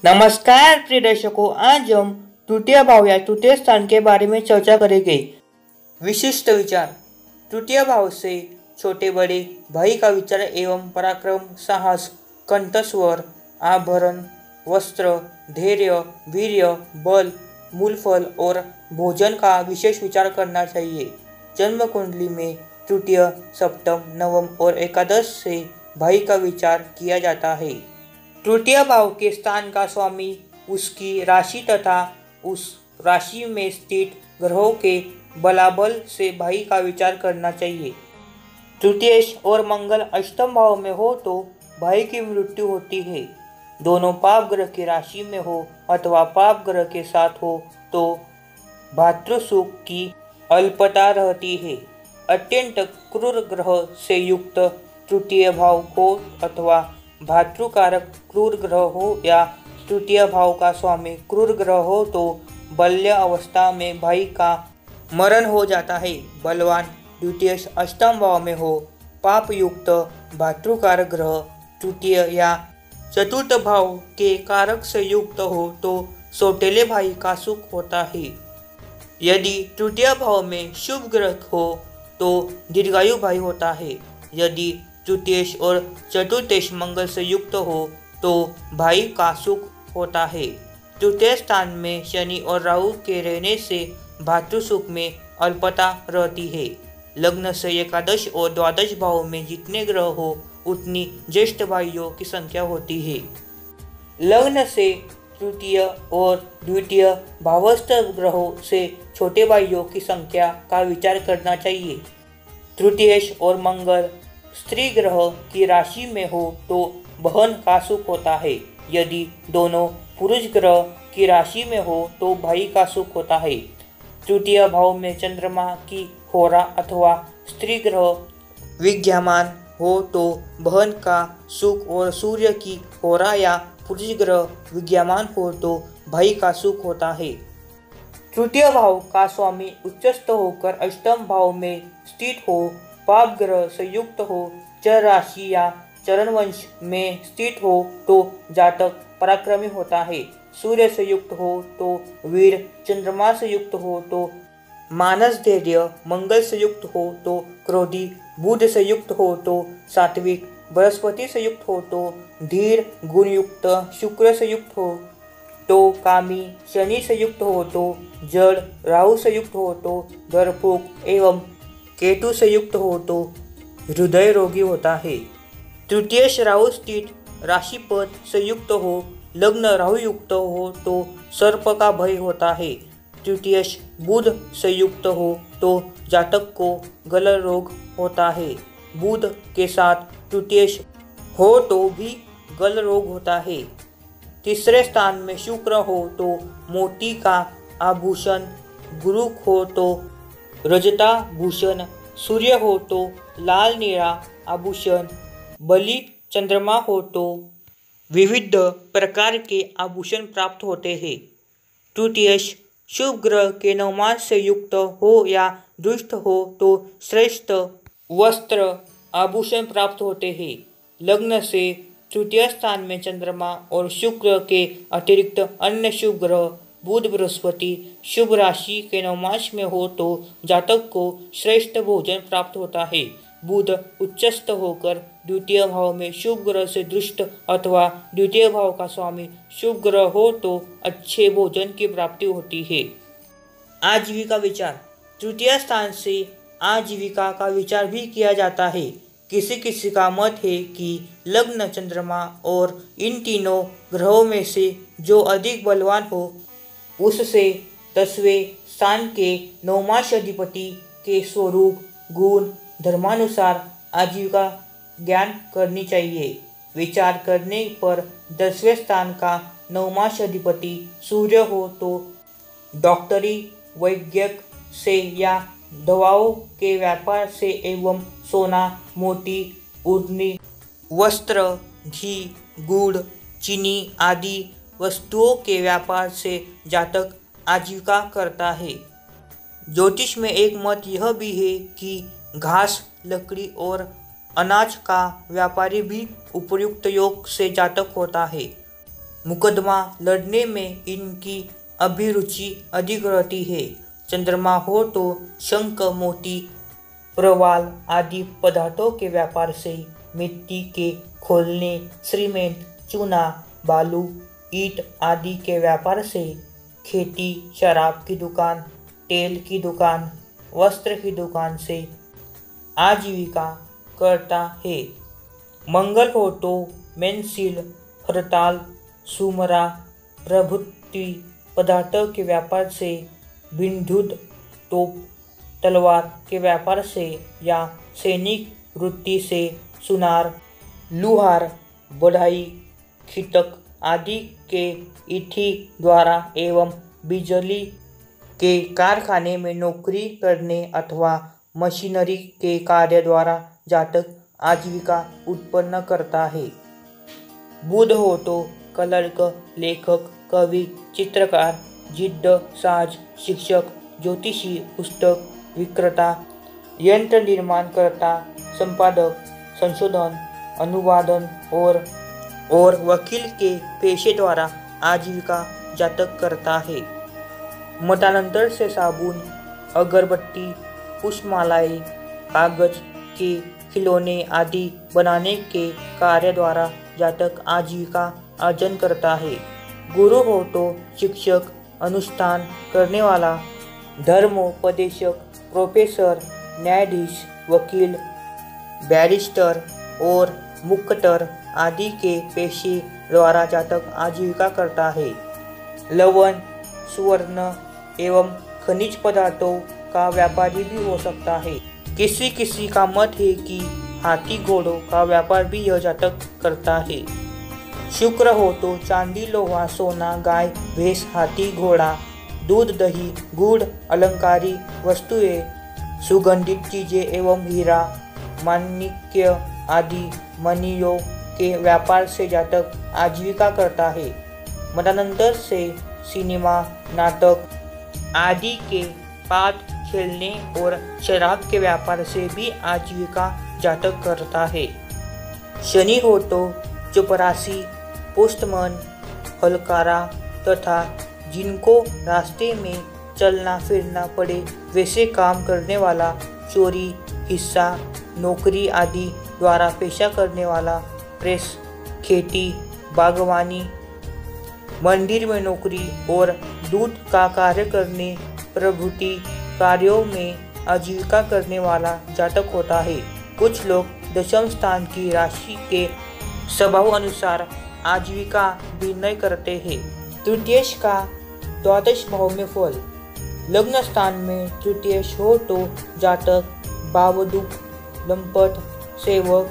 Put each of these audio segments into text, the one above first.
नमस्कार प्रिय दर्शकों, आज हम तृतीय भाव या तृतीय स्थान के बारे में चर्चा करेंगे। विशिष्ट विचार। तृतीय भाव से छोटे बड़े भाई का विचार एवं पराक्रम, साहस, कंठस्वर, आभरण, वस्त्र, धैर्य, वीर्य, बल, मूलफल और भोजन का विशेष विचार करना चाहिए। जन्म कुंडली में तृतीय, सप्तम, नवम और एकादश से भाई का विचार किया जाता है। तृतीय भाव के स्थान का स्वामी उसकी राशि तथा उस राशि में स्थित ग्रहों के बलाबल से भाई का विचार करना चाहिए। तृतीयेश और मंगल अष्टम भाव में हो तो भाई की मृत्यु होती है। दोनों पाप ग्रह की राशि में हो अथवा पाप ग्रह के साथ हो तो भातृसुख की अल्पता रहती है। अत्यंत क्रूर ग्रह से युक्त तृतीय भाव हो अथवा भातृकारक क्रूर ग्रह हो या तृतीय भाव का स्वामी क्रूर ग्रह हो तो बाल्य अवस्था में भाई का मरण हो जाता है। बलवान द्वितीय अष्टम भाव में हो, पाप युक्त भातृकारक ग्रह तृतीय या चतुर्थ भाव के कारक से युक्त हो तो सौतेले भाई का सुख होता है। यदि तृतीय भाव में शुभ ग्रह हो तो दीर्घायु भाई होता है। यदि तृतीयेश और चतुर्थेश मंगल से युक्त हो तो भाई का सुख होता है। तृतीय स्थान में शनि और राहु के रहने से भातृसुख में अल्पता रहती है। लग्न से एकादश और द्वादश भाव में जितने ग्रह हो उतनी ज्येष्ठ भाइयों की संख्या होती है। लग्न से तृतीय और द्वितीय भावस्थ ग्रहों से छोटे भाइयों की संख्या का विचार करना चाहिए। तृतीयेश और मंगल स्त्री ग्रह की राशि में हो तो बहन का सुख होता है। यदि दोनों पुरुष ग्रह की राशि में हो तो भाई का सुख होता है। तृतीय भाव में चंद्रमा की होरा अथवा स्त्री ग्रह विद्यमान हो तो बहन का सुख और सूर्य की होरा या पुरुष ग्रह विद्यमान हो तो भाई का सुख होता है। तृतीय भाव का स्वामी उच्चस्थ होकर अष्टम भाव में स्थित हो, पाप ग्रह से युक्त हो, चर राशि या चरण वंश में स्थित हो तो जातक पराक्रमी होता है। सूर्य से युक्त हो तो वीर, चंद्रमा से युक्त हो तो मानस धैर्य, मंगल से युक्त हो तो क्रोधी, बुध से युक्त हो तो सात्विक, बृहस्पति से युक्त हो तो धीर गुण युक्त, शुक्र से युक्त हो तो कामी, शनि से युक्त हो तो जड़, राहु से युक्त हो तो डरपोक एवं केतु से युक्त हो तो हृदय रोगी होता है। तृतीयेश राहु स्थित राशिपद से युक्त हो, लग्न राहु युक्त हो तो सर्प का भय होता है। तृतीयेश बुध से युक्त हो तो जातक को गल रोग होता है। बुध के साथ तृतीयेश हो तो भी गल रोग होता है। तीसरे स्थान में शुक्र हो तो मोती का आभूषण, गुरु हो तो रजता भूषण, सूर्य हो तो लाल नीला आभूषण, बलि चंद्रमा हो तो विविध प्रकार के आभूषण प्राप्त होते हैं। तृतीयेश शुभ ग्रह के नवमास से युक्त हो या दुष्ट हो तो श्रेष्ठ वस्त्र आभूषण प्राप्त होते हैं। लग्न से तृतीय स्थान में चंद्रमा और शुक्र के अतिरिक्त अन्य शुभ ग्रह बुध, बृहस्पति शुभ राशि के नवमास में हो तो जातक को श्रेष्ठ भोजन प्राप्त होता है। बुध उच्चस्थ होकर द्वितीय भाव में शुभ ग्रह से दृष्ट अथवा द्वितीय भाव का स्वामी शुभ ग्रह हो तो अच्छे भोजन की प्राप्ति होती है। आजीविका विचार। तृतीय स्थान से आजीविका का विचार भी किया जाता है। किसी किसी का मत है कि लग्न, चंद्रमा और इन तीनों ग्रहों में से जो अधिक बलवान हो उससे 10वें स्थान के नवमास अधिपति के स्वरूप, गुण, धर्मानुसार आजीविका ज्ञान करनी चाहिए। विचार करने पर 10वें स्थान का नवमास अधिपति सूर्य हो तो डॉक्टरी, वैद्यक से या दवाओं के व्यापार से एवं सोना, मोती, ऊर्ध्नी, वस्त्र, घी, गुड़, चीनी आदि वस्तुओं के व्यापार से जातक आजीविका करता है। ज्योतिष में एक मत यह भी है कि घास, लकड़ी और अनाज का व्यापारी भी उपयुक्त योग से जातक होता है। मुकदमा लड़ने में इनकी अभिरुचि अधिक रहती है। चंद्रमा हो तो शंख, मोती, प्रवाल आदि पदार्थों के व्यापार से, मिट्टी के खोलने, सीमेंट, चूना, बालू, ईंट आदि के व्यापार से, खेती, शराब की दुकान, तेल की दुकान, वस्त्र की दुकान से आजीविका करता है। मंगल हो तो मेंसिल, हड़ताल, सुमरा प्रभृति पदार्थों के व्यापार से, विद्युत, तोप, तलवार के व्यापार से या सैनिक वृत्ति से, सुनार, लुहार, बढ़ई, खिटक आदि के ईठी द्वारा एवं बिजली के कारखाने में नौकरी करने अथवा मशीनरी के कार्य द्वारा जातक आजीविका उत्पन्न करता है। बुध हो तो कलर्क, लेखक, कवि, चित्रकार, जिद्द, साज, शिक्षक, ज्योतिषी, पुस्तक विक्रेता, यंत्र निर्माण करता, संपादक, संशोधन, अनुवादन और वकील के पेशे द्वारा आजीविका जातक करता है। मतानंतर से साबुन, अगरबत्ती, पुष्पमालाएं, कागज के खिलौने आदि बनाने के कार्य द्वारा जातक आजीविका अर्जन करता है। गुरु हो तो शिक्षक, अनुष्ठान करने वाला, धर्मोपदेशक, प्रोफेसर, न्यायाधीश, वकील, बैरिस्टर और मुक्तर आदि के पेशे द्वारा जातक आजीविका करता है। लवण, सुवर्ण एवं खनिज पदार्थों का व्यापारी भी हो सकता है। किसी का मत है कि हाथी घोड़ों का व्यापार भी यह जातक करता है। शुक्र हो तो चांदी, लोहा, सोना, गाय, भैंस, हाथी, घोड़ा, दूध, दही, गुड़, अलंकारी वस्तुएं, सुगंधित चीजें एवं हीरा, माणिक्य आदि मणियों के व्यापार से जातक आजीविका करता है। मतानंतर से सिनेमा, नाटक आदि के पाठ खेलने और शराब के व्यापार से भी आजीविका जातक करता है। शनि हो तो चपरासी, पोस्टमैन, हलकारा तथा जिनको रास्ते में चलना फिरना पड़े वैसे काम करने वाला, चोरी, हिस्सा, नौकरी आदि द्वारा पेशा करने वाला, प्रेस, खेती, बागवानी, मंदिर में नौकरी और दूध का कार्य करने प्रभृति कार्यों में आजीविका करने वाला जातक होता है। कुछ लोग दशम स्थान की राशि के स्वभाव अनुसार आजीविका निर्णय करते हैं। तृतीयेश का द्वादश भाव में फल। लग्न स्थान में तृतीयेश हो तो जातक भावदुक, लंपट, सेवक,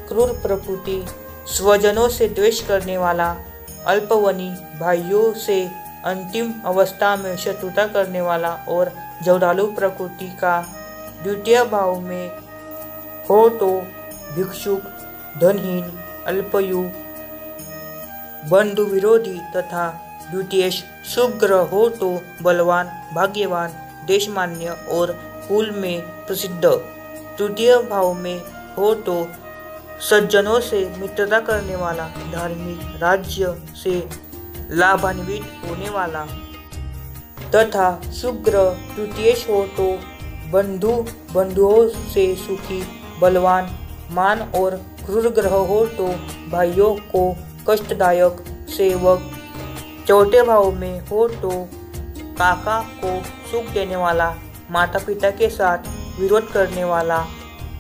क्रूर प्रकृति, स्वजनों से द्वेष करने वाला, अल्पवनी, भाइयों से अंतिम अवस्था में शत्रुता करने वाला और झगड़ालू प्रकृति का। द्वितीय भाव में हो तो भिक्षुक, धनहीन, अल्पयु, बंधु विरोधी तथा द्वितीयेश शुभ ग्रह हो तो बलवान, भाग्यवान, देशमान्य और कुल में प्रसिद्ध। तृतीय भाव में हो तो सज्जनों से मित्रता करने वाला, धार्मिक, राज्य से लाभान्वित होने वाला तथा शुभ ग्रह तृतीयेश हो तो बंधुओं से सुखी, बलवान, मान और क्रूर ग्रह हो तो भाइयों को कष्टदायक, सेवक। चौथे भाव में हो तो काका को सुख देने वाला, माता पिता के साथ विरोध करने वाला,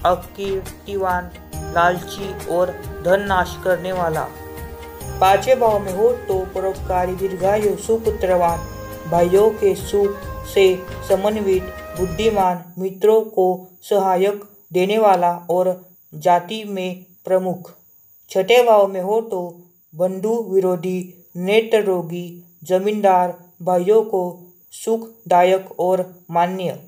अकीर्तिवान, लालची और धन नाश करने वाला। पांचवें भाव में हो तो परोपकारी, दीर्घायु, सुपुत्रवान, भाइयों के सुख से समन्वित, बुद्धिमान, मित्रों को सहायक देने वाला और जाति में प्रमुख। छठे भाव में हो तो बंधु विरोधी, नेत्र रोगी, जमींदार, भाइयों को सुखदायक और मान्य।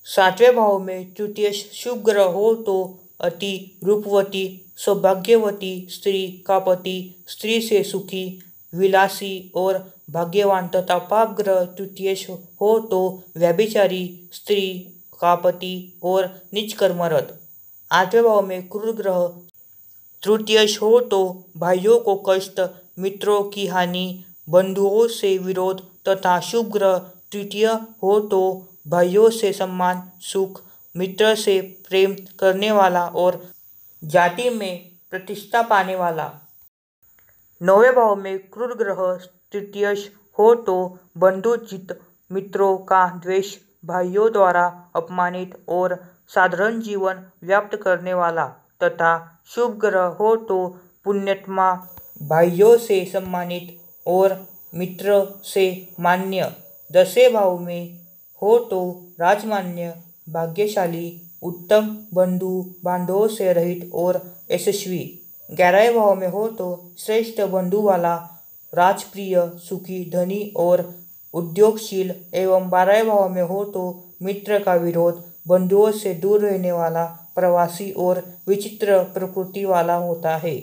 सातवें भाव में तृतीयेश शुभ ग्रह हो तो अति रूपवती, सौभाग्यवती स्त्री का पति, स्त्री से सुखी, विलासी और भाग्यवान तथा पाप ग्रह तृतीयेश हो तो व्यभिचारी, स्त्री का पति और नीच कर्मरत। आठवें भाव में क्रूर ग्रह तृतीयेश हो तो भाइयों को कष्ट मित्रों की हानि, बंधुओं से विरोध तथा शुभ ग्रह तृतीय हो तो भाइयों से सम्मान सुख, मित्र से प्रेम करने वाला और जाति में प्रतिष्ठा पाने वाला। 9वें भाव में क्रूर ग्रह तृतीयश हो तो बंधुचित, मित्रों का द्वेष, भाइयों द्वारा अपमानित और साधारण जीवन व्याप्त करने वाला तथा शुभ ग्रह हो तो पुण्यात्मा, भाइयों से सम्मानित और मित्र से मान्य। 10वें भाव में हो तो राजमान्य, भाग्यशाली, उत्तम, बंधु बांधवों से रहित और यशस्वी। 11वें भाव में हो तो श्रेष्ठ, बंधु वाला, राजप्रिय, सुखी, धनी और उद्योगशील एवं 12वें भाव में हो तो मित्र का विरोध, बंधुओं से दूर रहने वाला, प्रवासी और विचित्र प्रकृति वाला होता है।